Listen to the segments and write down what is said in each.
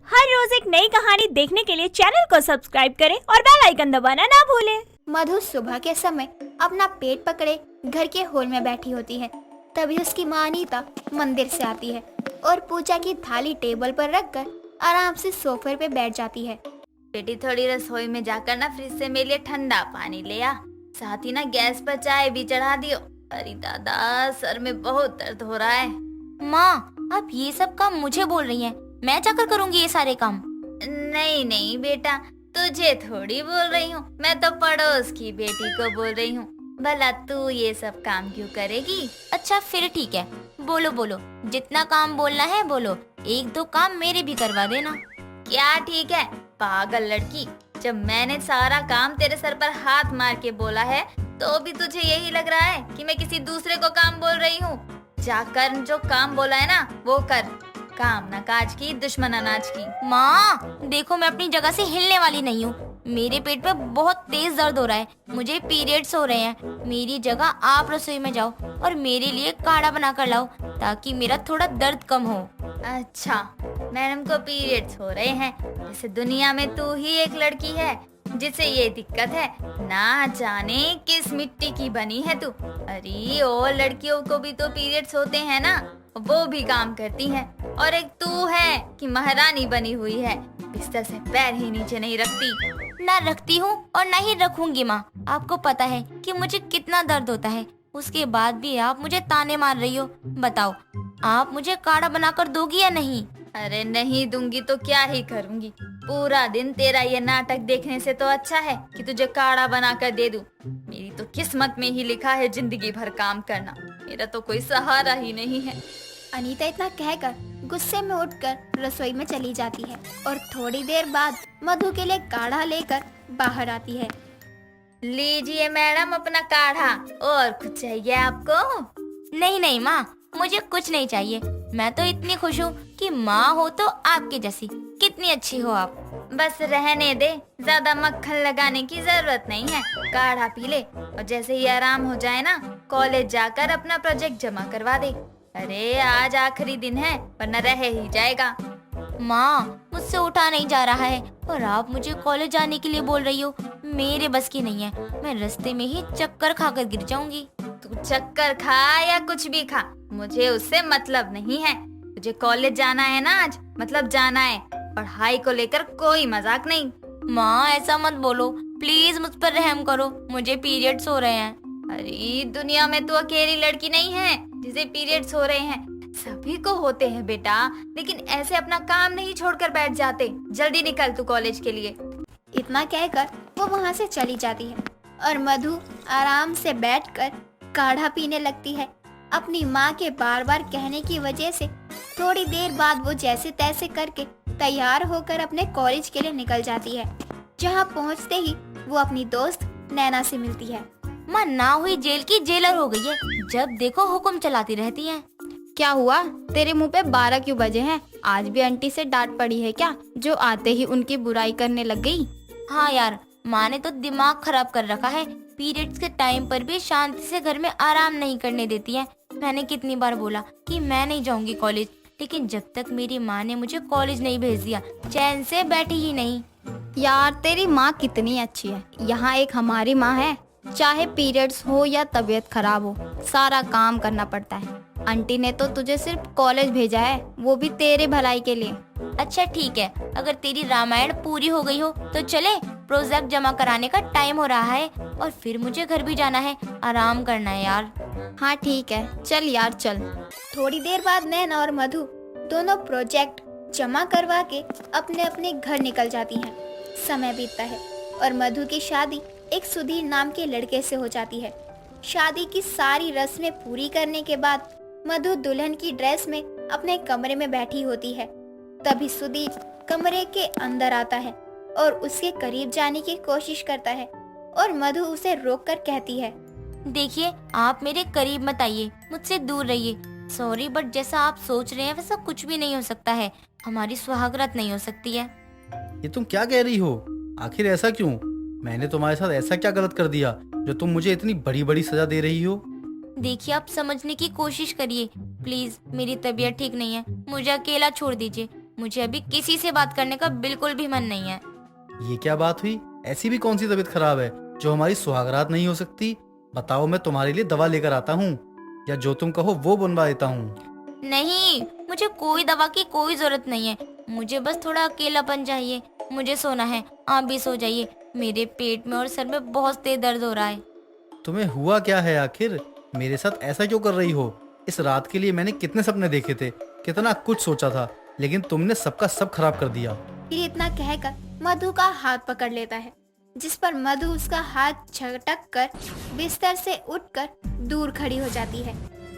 हर रोज एक नई कहानी देखने के लिए चैनल को सब्सक्राइब करें और बेल आइकन दबाना ना भूलें। मधु सुबह के समय अपना पेट पकड़े घर के हॉल में बैठी होती है। तभी उसकी माँ अनीता मंदिर से आती है और पूजा की थाली टेबल पर रखकर आराम से सोफे पे बैठ जाती है। बेटी थोड़ी रसोई में जाकर ना फ्रिज से मेरे लिए ठंडा पानी ले आ, साथ ही ना गैस पर चाय भी चढ़ा दियो। अरे दादा, सर में बहुत दर्द हो रहा है। माँ, आप ये सब काम मुझे बोल रही हैं? मैं जाकर करूँगी ये सारे काम। नहीं नहीं बेटा, तुझे थोड़ी बोल रही हूँ, मैं तो पड़ोस की बेटी को बोल रही हूँ। भला तू ये सब काम क्यों करेगी? अच्छा फिर ठीक है, बोलो बोलो, जितना काम बोलना है बोलो, एक दो काम मेरे भी करवा देना। क्या ठीक है पागल लड़की, जब मैंने सारा काम तेरे सर पर हाथ मार के बोला है तो भी तुझे यही लग रहा है कि मैं किसी दूसरे को काम बोल रही हूँ। जाकर जो काम बोला है ना वो कर, काम ना काज की दुश्मन अनाज की। माँ देखो, मैं अपनी जगह से हिलने वाली नहीं हूँ। मेरे पेट पे बहुत तेज दर्द हो रहा है, मुझे पीरियड्स हो रहे हैं। मेरी जगह आप रसोई में जाओ और मेरे लिए काढ़ा बना कर लाओ ताकि मेरा थोड़ा दर्द कम हो। अच्छा, मैडम को पीरियड्स हो रहे हैं, जैसे दुनिया में तू ही एक लड़की है जिसे ये दिक्कत है। ना जाने किस मिट्टी की बनी है तू। अरे और लड़कियों को भी तो पीरियड्स होते हैं ना, वो भी काम करती हैं। और एक तू है कि महारानी बनी हुई है, बिस्तर से पैर ही नीचे नहीं रखती। ना रखती हूँ और ना ही रखूंगी माँ। आपको पता है कि मुझे कितना दर्द होता है, उसके बाद भी आप मुझे ताने मार रही हो। बताओ, आप मुझे काढ़ा बनाकर दोगी या नहीं? अरे नहीं दूंगी तो क्या ही करूंगी, पूरा दिन तेरा ये नाटक देखने से तो अच्छा है कि तुझे काढ़ा बना कर दे दूं। मेरी तो किस्मत में ही लिखा है जिंदगी भर काम करना, मेरा तो कोई सहारा ही नहीं है। अनीता इतना कहकर गुस्से में उठकर रसोई में चली जाती है और थोड़ी देर बाद मधु के लिए काढ़ा लेकर बाहर आती है। लीजिए मैडम अपना काढ़ा, और कुछ चाहिए आपको? नहीं नहीं माँ, मुझे कुछ नहीं चाहिए। मैं तो इतनी खुश हूँ कि माँ हो तो आपके जैसी। कितनी अच्छी हो आप। बस रहने दे, ज्यादा मक्खन लगाने की जरूरत नहीं है। काढ़ा पी ले और जैसे ही आराम हो जाए ना, कॉलेज जाकर अपना प्रोजेक्ट जमा करवा दे। अरे आज आखिरी दिन है, वरना रह ही जाएगा। माँ मुझसे उठा नहीं जा रहा है और आप मुझे कॉलेज जाने के लिए बोल रही हो। मेरे बस की नहीं है, मैं रास्ते में ही चक्कर खाकर गिर जाऊंगी। तू चक्कर खा या कुछ भी खा, मुझे उससे मतलब नहीं है। तुझे कॉलेज जाना है ना आज, मतलब जाना है। पढ़ाई को लेकर कोई मजाक नहीं। माँ ऐसा मत बोलो प्लीज, मुझ पर रहम करो, मुझे पीरियड्स हो रहे हैं। अरे दुनिया में तू अकेली लड़की नहीं है जिसे पीरियड्स हो रहे हैं, सभी को होते हैं बेटा। लेकिन ऐसे अपना काम नहीं छोड़कर बैठ जाते। जल्दी निकल तू कॉलेज के लिए। इतना कहकर वो वहाँ से चली जाती है और मधु आराम से बैठकर काढ़ा पीने लगती है। अपनी माँ के बार बार कहने की वजह से थोड़ी देर बाद वो जैसे तैसे करके तैयार होकर अपने कॉलेज के लिए निकल जाती है। जहाँ पहुँचते ही वो अपनी दोस्त नैना से मिलती है। माँ ना हुई जेल की जेलर हो गई है, जब देखो हुक्म चलाती रहती है। क्या हुआ, तेरे मुंह पे 12 क्यों बजे हैं? आज भी आंटी से डांट पड़ी है क्या, जो आते ही उनकी बुराई करने लग गई? हाँ यार, माँ ने तो दिमाग खराब कर रखा है। पीरियड्स के टाइम पर भी शांति से घर में आराम नहीं करने देती है। मैंने कितनी बार बोला कि मैं नहीं जाऊंगी कॉलेज, लेकिन जब तक मेरी माँ ने मुझे कॉलेज नहीं भेज दिया, चैन से बैठी ही नहीं। यार तेरी माँ कितनी अच्छी है। यहाँ एक हमारी माँ है, चाहे पीरियड्स हो या तबीयत खराब हो, सारा काम करना पड़ता है। आंटी ने तो तुझे सिर्फ कॉलेज भेजा है, वो भी तेरे भलाई के लिए। अच्छा ठीक है, अगर तेरी रामायण पूरी हो गई हो तो चले, प्रोजेक्ट जमा कराने का टाइम हो रहा है और फिर मुझे घर भी जाना है, आराम करना है यार। हाँ ठीक है, चल यार चल। थोड़ी देर बाद नैना और मधु दोनों प्रोजेक्ट जमा करवा के अपने अपने घर निकल जाती हैं। समय बीतता है और मधु की शादी एक सुधीर नाम के लड़के से हो जाती है। शादी की सारी रस्में पूरी करने के बाद मधु दुल्हन की ड्रेस में अपने कमरे में बैठी होती है। तभी सुधीर कमरे के अंदर आता है और उसके करीब जाने की कोशिश करता है और मधु उसे रोककर कहती है, देखिए आप मेरे करीब मत आइए, मुझसे दूर रहिए। सॉरी बट जैसा आप सोच रहे हैं वैसा कुछ भी नहीं हो सकता है, हमारी सुहागरात नहीं हो सकती है। ये तुम क्या कह रही हो? आखिर ऐसा क्यों? मैंने तुम्हारे साथ ऐसा क्या गलत कर दिया जो तुम मुझे इतनी बड़ी बड़ी सजा दे रही हो? देखिए आप समझने की कोशिश करिए प्लीज, मेरी तबीयत ठीक नहीं है, मुझे अकेला छोड़ दीजिए। मुझे अभी किसी से बात करने का बिल्कुल भी मन नहीं है। ये क्या बात हुई? ऐसी भी कौन सी तबीयत खराब है जो हमारी सुहागरात नहीं हो सकती? बताओ, मैं तुम्हारे लिए दवा लेकर आता हूँ, या जो तुम कहो वो बनवा देता हूँ। नहीं, मुझे कोई दवा की कोई जरूरत नहीं है। मुझे बस थोड़ा अकेलापन चाहिए। मुझे सोना है, आप भी सो जाइए। मेरे पेट में और सर में बहुत तेज दर्द हो रहा है। तुम्हें हुआ क्या है आखिर? मेरे साथ ऐसा क्यों कर रही हो? इस रात के लिए मैंने कितने सपने देखे थे, कितना कुछ सोचा था, लेकिन तुमने सबका सब खराब कर दिया। फिर इतना कहकर मधु का हाथ पकड़ लेता है, जिस पर मधु उसका हाथ झटक कर बिस्तर से उठकर दूर खड़ी हो जाती है।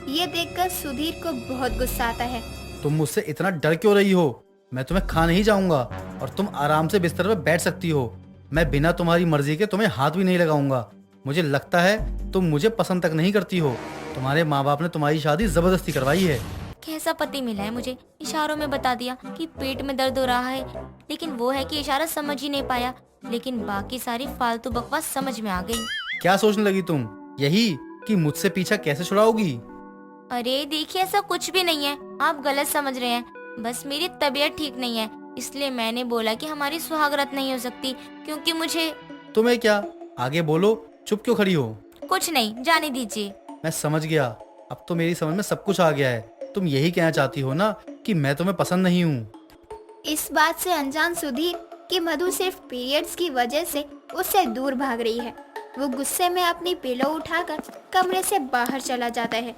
ये देखकर सुधीर को बहुत गुस्सा आता है। तुम मुझसे इतना डर क्यों रही हो? मैं तुम्हें खा नहीं जाऊंगा और तुम आराम से बिस्तर पर बैठ सकती हो। मैं बिना तुम्हारी मर्जी के तुम्हें हाथ भी नहीं लगाऊंगा। मुझे लगता है तुम मुझे पसंद तक नहीं करती हो। तुम्हारे माँ बाप ने तुम्हारी शादी जबरदस्ती करवाई है। कैसा पति मिला है मुझे, इशारों में बता दिया कि पेट में दर्द हो रहा है, लेकिन वो है कि इशारा समझ ही नहीं पाया, लेकिन बाकी सारी फालतू बकवास समझ में आ गई। क्या सोचने लगी तुम? यही कि मुझसे पीछा कैसे छुड़ाओगी? अरे देखिए, ऐसा कुछ भी नहीं है, आप गलत समझ रहे हैं। बस मेरी तबीयत ठीक नहीं है, इसलिए मैंने बोला कि हमारी सुहागरात नहीं हो सकती, क्योंकि मुझे। तुम्हें क्या? आगे बोलो, चुप क्यों खड़ी हो? कुछ नहीं, जाने दीजिए। मैं समझ गया, अब तो मेरी समझ में सब कुछ आ गया है। तुम यही कहना चाहती हो ना कि मैं तुम्हें पसंद नहीं हूँ। इस बात से अनजान सुधीर कि मधु सिर्फ पीरियड्स की वजह से उससे दूर भाग रही है, वो गुस्से में अपनी पिलो उठाकर कमरे से बाहर चला जाता है।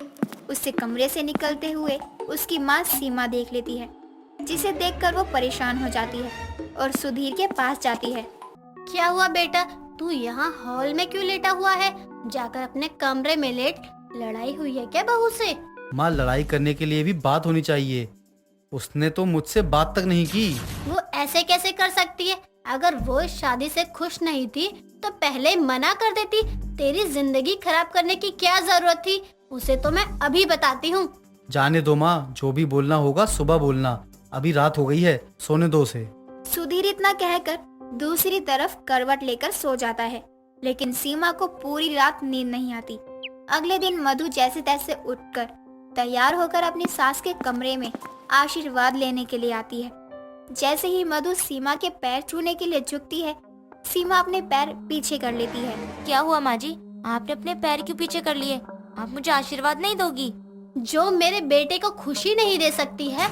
उससे कमरे से निकलते हुए उसकी माँ सीमा देख लेती है, जिसे देखकर वो परेशान हो जाती है और सुधीर के पास जाती है। क्या हुआ बेटा, तू यहाँ हॉल में क्यों लेटा हुआ है? जाकर अपने कमरे में लेट। लड़ाई हुई है क्या बहू से? माँ, लड़ाई करने के लिए भी बात होनी चाहिए। उसने तो मुझसे बात तक नहीं की। वो ऐसे कैसे कर सकती है? अगर वो इस शादी से खुश नहीं थी तो पहले मना कर देती। तेरी जिंदगी खराब करने की क्या जरूरत थी? उसे तो मैं अभी बताती हूँ। जाने दो माँ, जो भी बोलना होगा सुबह बोलना। अभी रात हो गई है, सोने दो उसे। सुधीर इतना कहकर दूसरी तरफ करवट लेकर सो जाता है, लेकिन सीमा को पूरी रात नींद नहीं आती। अगले दिन मधु जैसे तैसे उठकर तैयार होकर अपनी सास के कमरे में आशीर्वाद लेने के लिए आती है। जैसे ही मधु सीमा के पैर छूने के लिए झुकती है, सीमा अपने पैर पीछे कर लेती है। क्या हुआ माँ जी, आपने अपने पैर क्यों पीछे कर लिए? आप मुझे आशीर्वाद नहीं दोगी? जो मेरे बेटे को खुशी नहीं दे सकती है,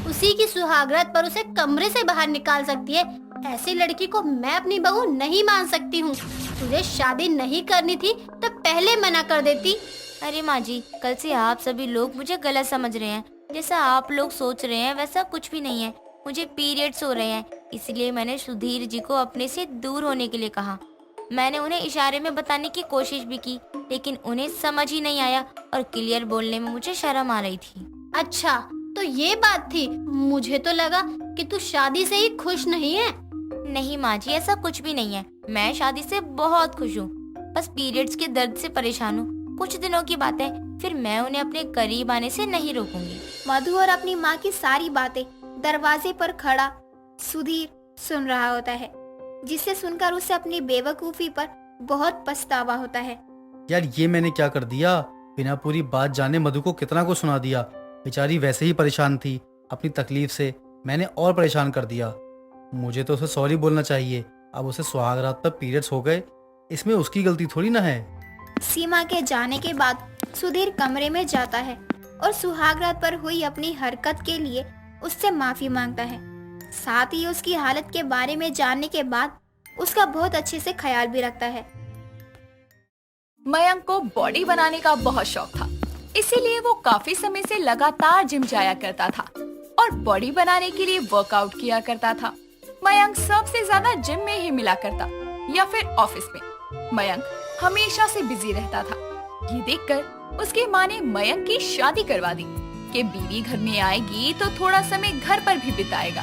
उसी की सुहागरात पर उसे कमरे से बाहर निकाल सकती है। ऐसी लड़की को मैं अपनी बहू नहीं मान सकती हूँ। तुझे शादी नहीं करनी थी तो पहले मना कर देती। अरे माँ जी, कल से आप सभी लोग मुझे गलत समझ रहे हैं। जैसा आप लोग सोच रहे हैं वैसा कुछ भी नहीं है। मुझे पीरियड्स हो रहे हैं, इसलिए मैंने सुधीर जी को अपने से दूर होने के लिए कहा। मैंने उन्हें इशारे में बताने की कोशिश भी की, लेकिन उन्हें समझ ही नहीं आया और क्लियर बोलने में मुझे शर्म आ रही थी। अच्छा, तो ये बात थी। मुझे तो लगा कि तू शादी से ही खुश नहीं है। नहीं माँ जी, ऐसा कुछ भी नहीं है। मैं शादी से बहुत खुश हूँ, बस पीरियड्स के दर्द से परेशान हूँ। कुछ दिनों की बात है, फिर मैं उन्हें अपने करीब आने से नहीं रोकूंगी। मधु और अपनी माँ की सारी बातें दरवाजे पर खड़ा सुधीर सुन रहा होता है, जिसे सुनकर उसे अपनी बेवकूफी पर बहुत पछतावा होता है। यार, ये मैंने क्या कर दिया? बिना पूरी बात जाने मधु को कितना कुछ सुना दिया। बेचारी वैसे ही परेशान थी अपनी तकलीफ से, मैंने और परेशान कर दिया। मुझे तो उसे सॉरी बोलना चाहिए। अब उसे सुहागरात पर पीरियड्स हो गए, इसमें उसकी गलती थोड़ी ना है। सीमा के जाने के बाद सुधीर कमरे में जाता है और सुहागरात पर हुई अपनी हरकत के लिए उससे माफी मांगता है। साथ ही उसकी हालत के बारे में जानने के बाद उसका बहुत अच्छे से ख्याल भी रखता है। मयंक को बॉडी बनाने का बहुत शौक था, इसीलिए वो काफी समय से लगातार जिम जाया करता था और बॉडी बनाने के लिए वर्कआउट किया करता था। मयंक सबसे ज्यादा जिम में ही मिला करता या फिर ऑफिस में। मयंक हमेशा से बिजी रहता था। ये देखकर उसकी माँ ने मयंक की शादी करवा दी कि बीवी घर में आएगी तो थोड़ा समय घर पर भी बिताएगा।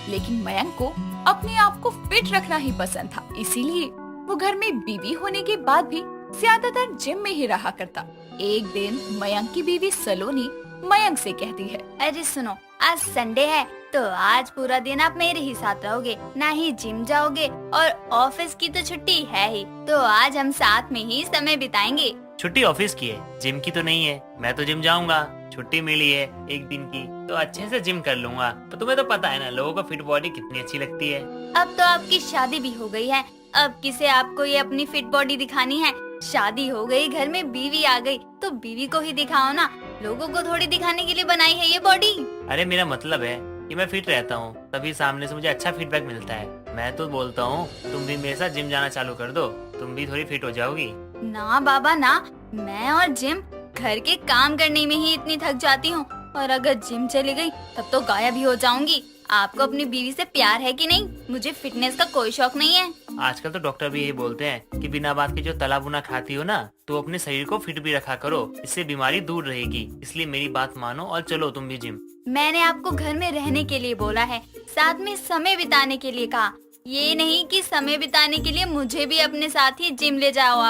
लेकिन मयंक को अपने आप को फिट रखना ही पसंद था, इसीलिए वो घर में बीवी होने के बाद भी ज्यादातर जिम में ही रहा करता। एक दिन मयंक की बीवी सलोनी मयंक से कहती है, अरे सुनो, आज संडे है तो आज पूरा दिन आप मेरे ही साथ रहोगे, ना ही जिम जाओगे और ऑफिस की तो छुट्टी है ही, तो आज हम साथ में ही समय बिताएंगे। छुट्टी ऑफिस की है, जिम की तो नहीं है। मैं तो जिम जाऊंगा। छुट्टी मिली है एक दिन की, तो अच्छे से जिम कर लूंगा। तो तुम्हें तो पता है ना लोगों को फिट बॉडी कितनी अच्छी लगती है। अब तो आपकी शादी भी हो गई है, अब किसे आपको ये अपनी फिट बॉडी दिखानी है? शादी हो गई, घर में बीवी आ गई, तो बीवी को ही दिखाओ ना, लोगों को थोड़ी दिखाने के लिए बनाई है ये बॉडी। अरे मेरा मतलब है कि मैं फिट रहता हूँ, तभी सामने से मुझे अच्छा फीडबैक मिलता है। मैं तो बोलता हूँ तुम भी मेरे साथ जिम जाना चालू कर दो, तुम भी थोड़ी फिट हो जाओगी। ना बाबा ना, मैं और जिम घर के काम करने में ही इतनी थक जाती हूँ, और अगर जिम चली गई तब तो गायब ही हो जाऊंगी। आपको अपनी बीवी से प्यार है कि नहीं? मुझे फिटनेस का कोई शौक नहीं है। आजकल तो डॉक्टर भी यही बोलते हैं कि बिना बात के जो तला भुना खाती हो ना, तो अपने शरीर को फिट भी रखा करो, इससे बीमारी दूर रहेगी। इसलिए मेरी बात मानो और चलो तुम भी जिम। मैंने आपको घर में रहने के लिए बोला है, साथ में समय बिताने के लिए कहा, ये नहीं कि समय बिताने के लिए मुझे भी अपने साथ ही जिम ले जाओ।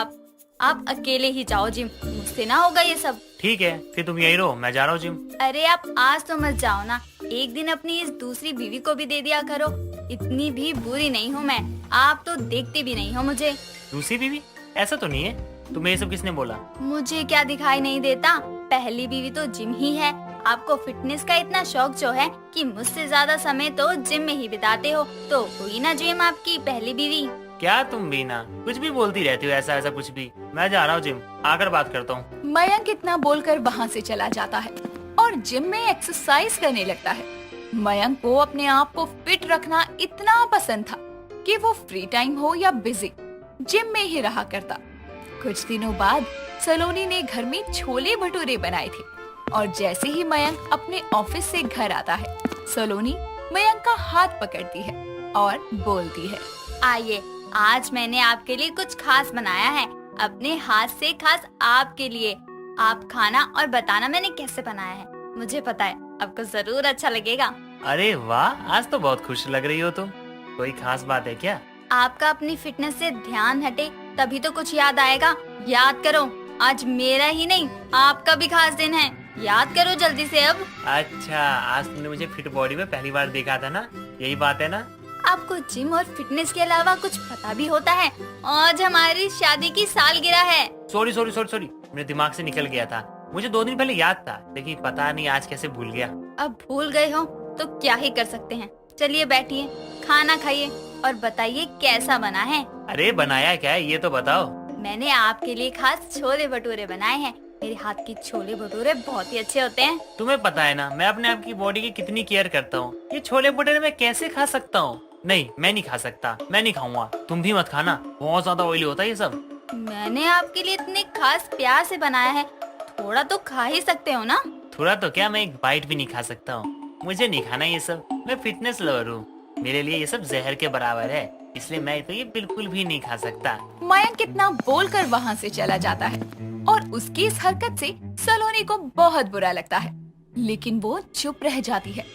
आप अकेले ही जाओ जिम, मुझसे ना होगा ये सब। ठीक है, फिर तुम यही रहो, मैं जा रहा हूँ जिम। अरे आप आज तो मत जाओ ना, एक दिन अपनी इस दूसरी बीवी को भी दे दिया करो। इतनी भी बुरी नहीं हूँ मैं, आप तो देखते भी नहीं हो मुझे। दूसरी बीवी? ऐसा तो नहीं है, तुम्हें ये सब किसने बोला? मुझे क्या दिखाई नहीं देता? पहली बीवी तो जिम ही है। आपको फिटनेस का इतना शौक जो है कि मुझसे ज्यादा समय तो जिम में ही बिताते हो, तो हुई ना जिम आपकी पहली बीवी। क्या तुम भी ना कुछ भी बोलती रहती हो, ऐसा कुछ भी। मैं जा रहा हूँ जिम, आकर बात करता हूँ। मयंक इतना बोलकर वहाँ से चला जाता है और जिम में एक्सरसाइज करने लगता है। मयंक को अपने आप को फिट रखना इतना पसंद था कि वो फ्री टाइम हो या बिजी, जिम में ही रहा करता। कुछ दिनों बाद सलोनी ने घर में छोले भटूरे बनाए थे, और जैसे ही मयंक अपने ऑफिस से घर आता है, सलोनी मयंक का हाथ पकड़ती है और बोलती है, आइए, आज मैंने आपके लिए कुछ खास बनाया है, अपने हाथ से खास आपके लिए। आप खाना और बताना मैंने कैसे बनाया है। मुझे पता है आपको जरूर अच्छा लगेगा। अरे वाह, आज तो बहुत खुश लग रही हो तुम। कोई खास बात है क्या? आपका अपनी फिटनेस से ध्यान हटे तभी तो कुछ याद आएगा। याद करो, आज मेरा ही नहीं आपका भी खास दिन है, याद करो जल्दी से अब। अच्छा, आज तुमने मुझे फिट बॉडी में पहली बार देखा था ना, यही बात है ना? आपको जिम और फिटनेस के अलावा कुछ पता भी होता है? आज हमारी शादी की सालगिरह है। सॉरी, मेरे दिमाग से निकल गया था। मुझे 2 दिन पहले याद था, लेकिन पता नहीं आज कैसे भूल गया। अब भूल गए हो तो क्या ही कर सकते हैं। चलिए बैठिए, खाना खाइए और बताइए कैसा बना है। अरे बनाया क्या है ये तो बताओ। मैंने आपके लिए खास छोले भटूरे बनाए हैं। मेरे हाथ के छोले भटूरे बहुत ही अच्छे होते हैं। तुम्हें पता है ना मैं अपने आप की बॉडी की कितनी केयर करता हूँ। ये छोले भटूरे मैं कैसे खा सकता हूँ? नहीं, मैं नहीं खा सकता, मैं नहीं खाऊंगा। तुम भी मत खाना, बहुत ज्यादा ऑयली होता है ये सब। मैंने आपके लिए इतने खास प्यार से बनाया है, थोड़ा तो खा ही सकते हो ना? थोड़ा तो क्या, मैं एक बाइट भी नहीं खा सकता हूँ। मुझे नहीं खाना ये सब, मैं फिटनेस लवर हूँ। मेरे लिए ये सब जहर के बराबर है, इसलिए मैं तो ये बिल्कुल भी नहीं खा सकता। मयंक इतना बोलकर वहाँ से चला जाता है और उसकी इस हरकत से सलोनी को बहुत बुरा लगता है, लेकिन वो चुप रह जाती है।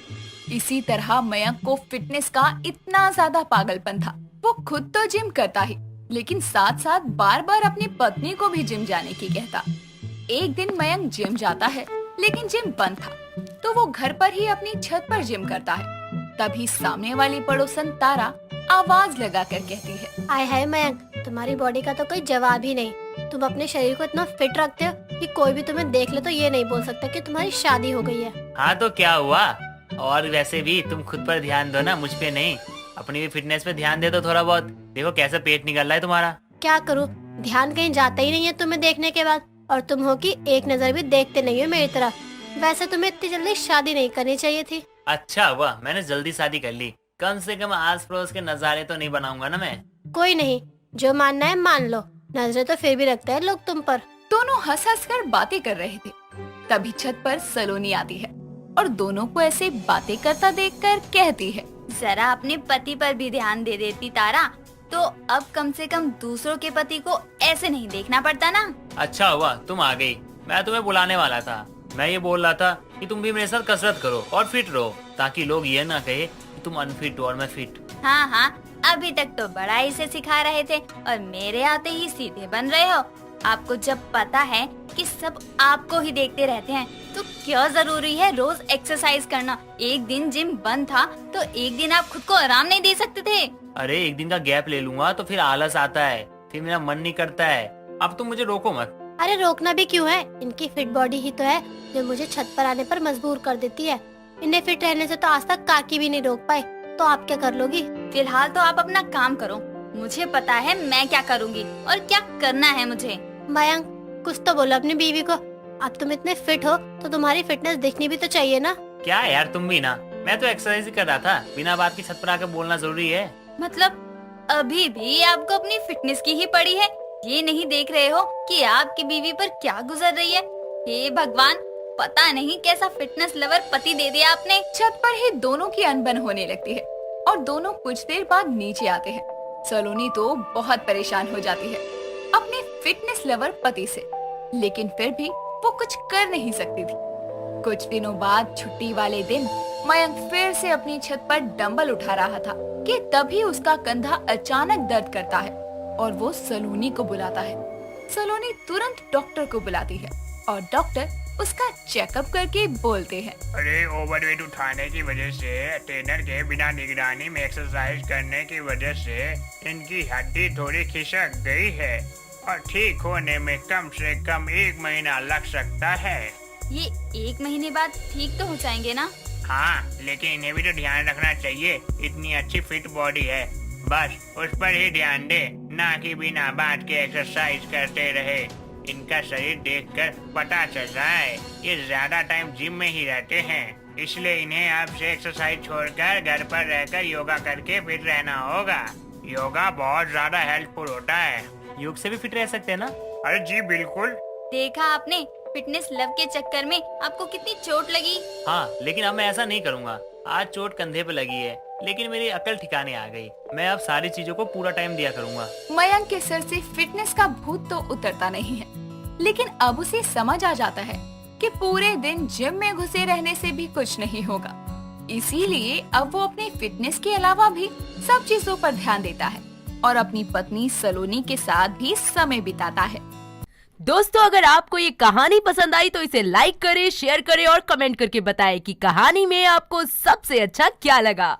इसी तरह मयंक को फिटनेस का इतना ज्यादा पागलपन था, वो खुद तो जिम करता ही, लेकिन साथ साथ बार बार अपनी पत्नी को भी जिम जाने की कहता। एक दिन मयंक जिम जाता है, लेकिन जिम बंद था, तो वो घर पर ही अपनी छत पर जिम करता है। तभी सामने वाली पड़ोसन तारा आवाज लगाकर कहती है, आय हाय मयंक, तुम्हारी बॉडी का तो कोई जवाब ही नहीं। तुम अपने शरीर को इतना फिट रखते हो कि कोई भी तुम्हें देख ले तो ये नहीं बोल सकता कि तुम्हारी शादी हो गई है। हाँ तो क्या हुआ? और वैसे भी तुम खुद पर ध्यान दो ना, मुझ पे नहीं। अपनी भी फिटनेस पे ध्यान दे दो थोड़ा बहुत। देखो कैसा पेट निकल रहा है तुम्हारा। क्या करूँ, ध्यान कहीं जाता ही नहीं है तुम्हें देखने के बाद, और तुम हो कि एक नजर भी देखते नहीं हो मेरी तरफ। वैसे तुम्हें इतनी जल्दी शादी नहीं करनी चाहिए थी। अच्छा हुआ मैंने जल्दी शादी कर ली, कम से कम आस पड़ोस के नजारे तो नहीं बनाऊंगा ना मैं। कोई नहीं, जो मानना है मान लो, नजरें तो फिर भी रखते हैं लोग तुम पर। दोनों हंस हंस कर बातें कर रहे थे। तभी छत पर सलोनी आती है और दोनों को ऐसे बातें करता देखकर कहती है, जरा अपने पति पर भी ध्यान दे देती तारा, तो अब कम से कम दूसरों के पति को ऐसे नहीं देखना पड़ता ना। अच्छा हुआ तुम आ गई, मैं तुम्हें बुलाने वाला था। मैं ये बोल रहा था कि तुम भी मेरे साथ कसरत करो और फिट रहो, ताकि लोग ये ना कहे कि तुम अनफिट हो और मैं फिट। हाँ हाँ, अभी तक तो बड़ा ही से सिखा रहे थे और मेरे आते ही सीधे बन रहे हो। आपको जब पता है कि सब आपको ही देखते रहते हैं, तो क्या जरूरी है रोज एक्सरसाइज करना? एक दिन जिम बंद था तो एक दिन आप खुद को आराम नहीं दे सकते थे? अरे एक दिन का गैप ले लूंगा तो फिर आलस आता है, फिर मेरा मन नहीं करता है। अब तुम मुझे रोको मत, अरे रोकना भी क्यों है? इनकी फिट बॉडी ही तो है जो मुझे छत पर आने पर मजबूर कर देती है। इन्हें फिट रहने से तो आज तक काकी भी नहीं रोक पाए, तो आप क्या कर लोगी? फिलहाल तो आप अपना काम करो, मुझे पता है मैं क्या करूँगी और क्या करना है मुझे। मयंक, कुछ तो बोलो अपनी बीवी को। अब तुम इतने फिट हो तो तुम्हारी फिटनेस दिखनी भी तो चाहिए ना। क्या यार तुम भी ना, मैं तो एक्सरसाइज ही कर रहा था, बिना बात की छत पर आकर बोलना जरूरी है। मतलब अभी भी आपको अपनी फिटनेस की ही पड़ी है, ये नहीं देख रहे हो कि आपकी बीवी पर क्या गुजर रही है? हे भगवान, पता नहीं कैसा फिटनेस लवर पति दे दिया आपने। छत पर ही दोनों की अनबन होने लगती है और दोनों कुछ देर बाद नीचे आते हैं। सलोनी तो बहुत परेशान हो जाती है अपने फिटनेस लवर पति से, लेकिन फिर भी वो कुछ कर नहीं सकती थी। कुछ दिनों बाद छुट्टी वाले दिन मयंक फिर से अपनी छत पर डंबल उठा रहा था कि तभी उसका कंधा अचानक दर्द करता है और वो सलोनी को बुलाता है। सलोनी तुरंत डॉक्टर को बुलाती है और डॉक्टर उसका चेकअप करके बोलते हैं, अरे ओवरवेट उठाने की वजह से, ट्रेनर के बिना निगरानी में एक्सरसाइज करने की वजह से इनकी हड्डी थोड़ी खिसक गई है और ठीक होने में कम से कम 1 महीना लग सकता है। ये 1 महीने बाद ठीक तो हो जाएंगे ना? हाँ, लेकिन इन्हें भी तो ध्यान रखना चाहिए, इतनी अच्छी फिट बॉडी है, बस उस पर ही ध्यान दे, ना कि बिना बात के एक्सरसाइज करते रहे। इनका शरीर देखकर पता चल रहा है ये ज्यादा टाइम जिम में ही रहते हैं, इसलिए इन्हें अब से एक्सरसाइज छोड़कर घर पर रहकर योगा करके फिट रहना होगा। योगा बहुत ज्यादा हेल्पफुल होता है। योग से भी फिट रह सकते हैं ना? अरे जी बिल्कुल। देखा आपने, फिटनेस लव के चक्कर में आपको कितनी चोट लगी। हाँ, लेकिन अब मैं ऐसा नहीं करूँगा। आज चोट कंधे पे लगी है, लेकिन मेरी अकल ठिकाने आ गई। मैं अब सारी चीजों को पूरा टाइम दिया करूँगा। मयंक के सिर से फिटनेस का भूत तो उतरता नहीं है, लेकिन अब उसे समझ आ जाता है कि पूरे दिन जिम में घुसे रहने से भी कुछ नहीं होगा। इसीलिए अब वो अपनी फिटनेस के अलावा भी सब चीजों पर ध्यान देता है और अपनी पत्नी सलोनी के साथ भी समय बिताता है। दोस्तों, अगर आपको ये कहानी पसंद आई तो इसे लाइक करें, शेयर करें और कमेंट करके बताएं कि कहानी में आपको सबसे अच्छा क्या लगा।